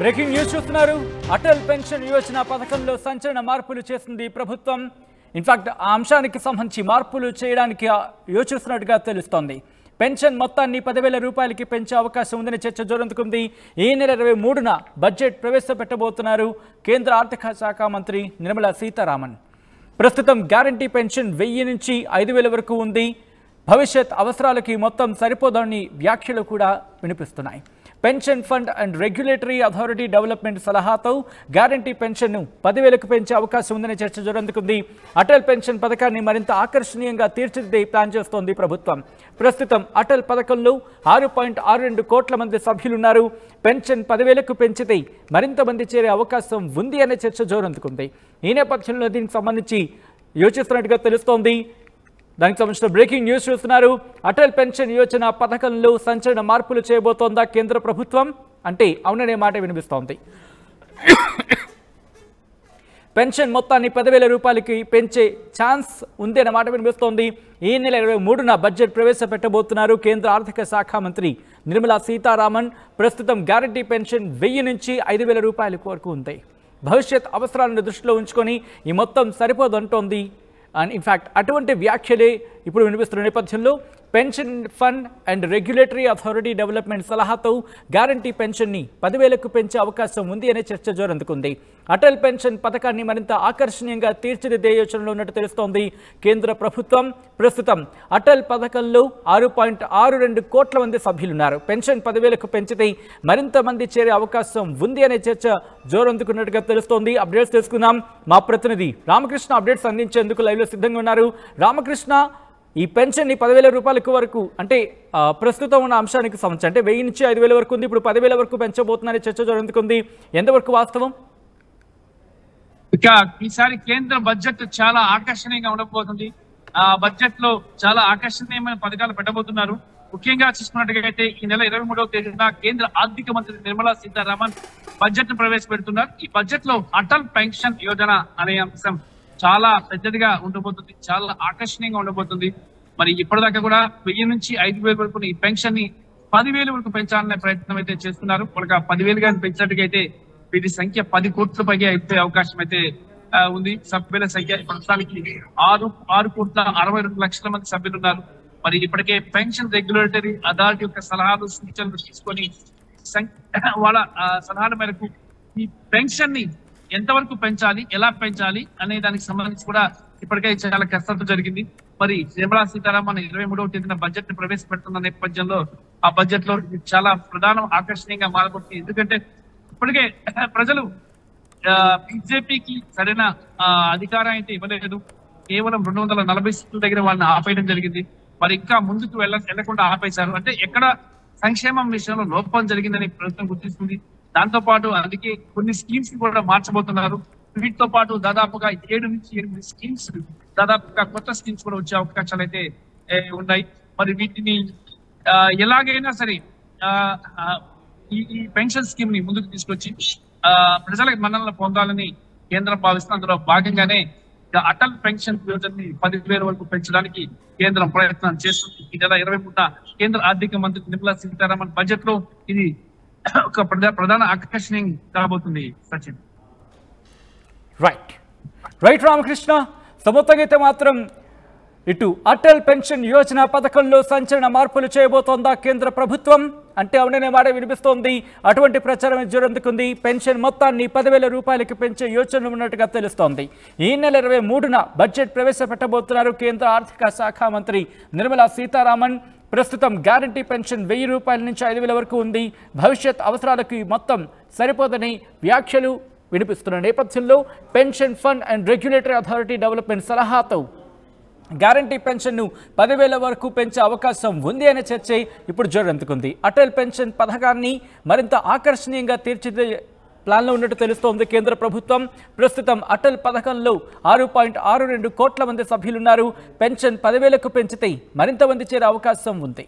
Breaking news చూస్తున్నారు. Atal pension Yojana పథకంలో సంచలన మార్పులు చేసింది ప్రభుత్వం. ఇన్ఫాక్ట్ ఆ అంశానికి సంబంధించి మార్పులు చేయడానికి యోచిస్తున్నట్టుగా తెలుస్తోంది. పెన్షన్ మొత్తాన్ని 10,000 రూపాయలకి పెంచే అవకాశం ఉందని చర్చ జోరందుకుంది. ఈ నెల 23న బడ్జెట్ ప్రవేశపెట్టబోతున్నారు కేంద్ర ఆర్థిక శాఖ మంత్రి నిర్మలా సీతారామన్. ప్రస్తుతం గ్యారంటీ పెన్షన్ 1000 నుంచి 5,000 వరకు ఉంది. భవిష్యత్ అవసరాలకి మొత్తం సరిపోదని వ్యాఖ్యలు కూడా వినిపిస్తున్నాయి. Pension fund and regulatory authority development సలహాతో గ్యారంటీ పెన్షన్ను 10,000కు పెంచే అవకాశం ఉందని చర్చ జోరందుకుంది. అటల్ పెన్షన్ పథకాన్ని మరింత ఆకర్షణీయంగా తీర్చిదిద్దే ప్లాన్ చేస్తోంది ప్రభుత్వం. ప్రస్తుతం అటల్ పథకంలో 6.62 కోట్ల మంది సభ్యులున్నారు. పెన్షన్ 10,000కు పెంచితే మరింత మంది చేరే అవకాశం ఉంది అనే చర్చ జోరందుకుంది. ఈ నేపథ్యంలో దీనికి సంబంధించి యోచిస్తున్నట్టుగా తెలుస్తోంది. దానికి సంబంధించిన బ్రేకింగ్ న్యూస్ చూస్తున్నారు. అటల్ పెన్షన్ యోజన పథకంలో సంచలన మార్పులు చేయబోతోందా కేంద్ర ప్రభుత్వం అంటే అవుననే మాట వినిపిస్తోంది. పెన్షన్ మొత్తాన్ని 10,000 రూపాయలకి పెంచే ఛాన్స్ ఉంది అనే మాట వినిపిస్తోంది. ఈ నెల 23న బడ్జెట్ ప్రవేశపెట్టబోతున్నారు కేంద్ర ఆర్థిక శాఖ మంత్రి నిర్మలా సీతారామన్. ప్రస్తుతం గ్యారంటీ పెన్షన్ 1000 నుంచి 5,000 రూపాయల వరకు ఉంది. భవిష్యత్ అవసరాలను దృష్టిలో ఉంచుకొని ఈ మొత్తం సరిపోదంటోంది. అండ్ ఇన్ఫ్యాక్ట్ అటువంటి వ్యాఖ్యలే ఇప్పుడు వినిపిస్తున్న నేపథ్యంలో pension fund and regulatory authority development సలహాతో గ్యారంటీ పెన్షన్ని 10,000కు పెంచే అవకాశం ఉంది అనే చర్చ జోరందుకుంది. అటల్ పెన్షన్ పథకాన్ని మరింత ఆకర్షణీయంగా తీర్చిదిద్దే యోచనలో ఉన్నట్టు తెలుస్తోంది కేంద్ర ప్రభుత్వం. ప్రస్తుతం అటల్ పథకంలో 6.62 కోట్ల మంది సభ్యులున్నారు. పెన్షన్ 10,000కు పెంచితే మరింత మంది చేరే అవకాశం ఉంది అనే చర్చ జోరందుకున్నట్టుగా తెలుస్తోంది. అప్డేట్స్ తెలుసుకుందాం. మా ప్రతినిధి రామకృష్ణ అప్డేట్స్ అందించేందుకు లైవ్లో సిద్ధంగా ఉన్నారు. రామకృష్ణ, ఈ పెన్షన్ని 10,000 రూపాయలకు వరకు అంటే ప్రస్తుతం ఉన్న అంశానికి సంబంధించి అంటే 1000 నుంచి 5,000 వరకు ఉంది. ఇప్పుడు 10,000 వరకు పెంచబోతుందనే చర్చ జరుగుతుంది. ఎంతవరకు వాస్తవం? ఇక ఈసారి కేంద్ర బడ్జెట్ చాలా ఆకర్షణీయంగా ఉండబోతుంది. ఆ బడ్జెట్ లో చాలా ఆకర్షణీయమైన పథకాలు పెట్టబోతున్నారు. ముఖ్యంగా చూసుకున్నట్టుగా అయితే ఈ నెల 23వ తేదీన కేంద్ర ఆర్థిక మంత్రి నిర్మలా సీతారామన్ బడ్జెట్ ను ప్రవేశపెడుతున్నారు. ఈ బడ్జెట్ లో అటల్ పెన్షన్ యోజన అనే అంశం చాలా పెద్దదిగా ఉండబోతుంది, చాలా ఆకర్షణీయంగా ఉండబోతుంది. మరి ఇప్పటిదాకా కూడా 1000 నుంచి 5,000 వరకు ఈ పెన్షన్ ని 10,000 వరకు పెంచాలనే ప్రయత్నం అయితే చేస్తున్నారు. ఒక 10,000 గాని పెంచినట్టుగైతే వీటి సంఖ్య 10 కోట్ల పైగా అయిపోయే అవకాశం అయితే ఉంది. సభ్యుల సంఖ్య ప్రస్తుతానికి 6.62 మంది సభ్యులు ఉన్నారు. మరి ఇప్పటికే పెన్షన్ రెగ్యులేటరీ అథారిటీ యొక్క సలహాలు సూచనలు తీసుకొని వాళ్ళ సలహాల మేరకు ఈ పెన్షన్ ని ఎంతవరకు పెంచాలి, ఎలా పెంచాలి అనే దానికి సంబంధించి కూడా ఇప్పటికే చాలా కసరత్తు జరిగింది. మరి నిర్మలా సీతారామన్ 23వ తేదీన బడ్జెట్ ని ప్రవేశపెడుతున్న నేపథ్యంలో ఆ బడ్జెట్ లో చాలా ప్రధాన ఆకర్షణీయంగా మారబోతుంది. ఎందుకంటే ఇప్పటికే ప్రజలు బీజేపీకి సరైన అధికారం అయితే ఇవ్వలేదు. కేవలం 240 సీట్ల దగ్గర వాళ్ళని ఆపేయడం జరిగింది. మరి ఇంకా ముందుకు వెళ్లకుండా ఆపేశారు. అంటే ఎక్కడ సంక్షేమం విషయంలో లోపం జరిగిందని ప్రభుత్వం గుర్తిస్తుంది. దాంతో పాటు అందుకే కొన్ని స్కీమ్స్ కూడా మార్చబోతున్నారు. వీటితో పాటు దాదాపుగా 7 నుంచి 8 స్కీమ్స్ దాదాపుగా కొత్త స్కీమ్స్ కూడా వచ్చే అవకాశాలు అయితే ఉన్నాయి. మరి వీటిని ఎలాగైనా సరే ఈ పెన్షన్ స్కీమ్ ని ముందుకు తీసుకొచ్చి ప్రజలకు మన్ననలు పొందాలని కేంద్రం భావిస్తుంది. అందులో భాగంగానే అటల్ పెన్షన్ యోజనని 10,000 వరకు పెంచడానికి కేంద్రం ప్రయత్నం చేస్తుంది. ఈ నెల 23న కేంద్ర ఆర్థిక మంత్రి నిర్మలా సీతారామన్ బడ్జెట్ లో ఇది ఒక ప్రధాన ఆకర్షణీయం కాబోతుంది. సచిన్ రైట్ రామకృష్ణ, మొత్తంగా అయితే మాత్రం ఇటు అటల్ పెన్షన్ యోజన పథకంలో సంచలన మార్పులు చేయబోతోందా కేంద్ర ప్రభుత్వం అంటే అవుననే మాట వినిపిస్తోంది. అటువంటి ప్రచారం జోరందుకుంది. పెన్షన్ మొత్తాన్ని 10,000 రూపాయలకి పెంచే యోచన ఉన్నట్టుగా తెలుస్తోంది. ఈ నెల 23న బడ్జెట్ ప్రవేశపెట్టబోతున్నారు కేంద్ర ఆర్థిక శాఖ మంత్రి నిర్మలా సీతారామన్. ప్రస్తుతం గ్యారంటీ పెన్షన్ 1000 రూపాయల నుంచి 5,000 వరకు ఉంది. భవిష్యత్ అవసరాలకు మొత్తం సరిపోదని వ్యాఖ్యలు వినిపిస్తున్న నేపథ్యంలో pension fund and regulatory authority development సలహాతో గ్యారంటీ పెన్షన్ను 10,000 వరకు పెంచే అవకాశం ఉంది అనే చర్చ ఇప్పుడు జోరందుకుంది. అటల్ పెన్షన్ పథకాన్ని మరింత ఆకర్షణీయంగా తీర్చిదిద్దే ప్లాన్లో ఉన్నట్టు తెలుస్తోంది కేంద్ర ప్రభుత్వం. ప్రస్తుతం అటల్ పథకంలో 6.62 కోట్ల మంది సభ్యులున్నారు. పెన్షన్ 10,000కు పెంచితే మరింత మంది చేరే అవకాశం ఉంది.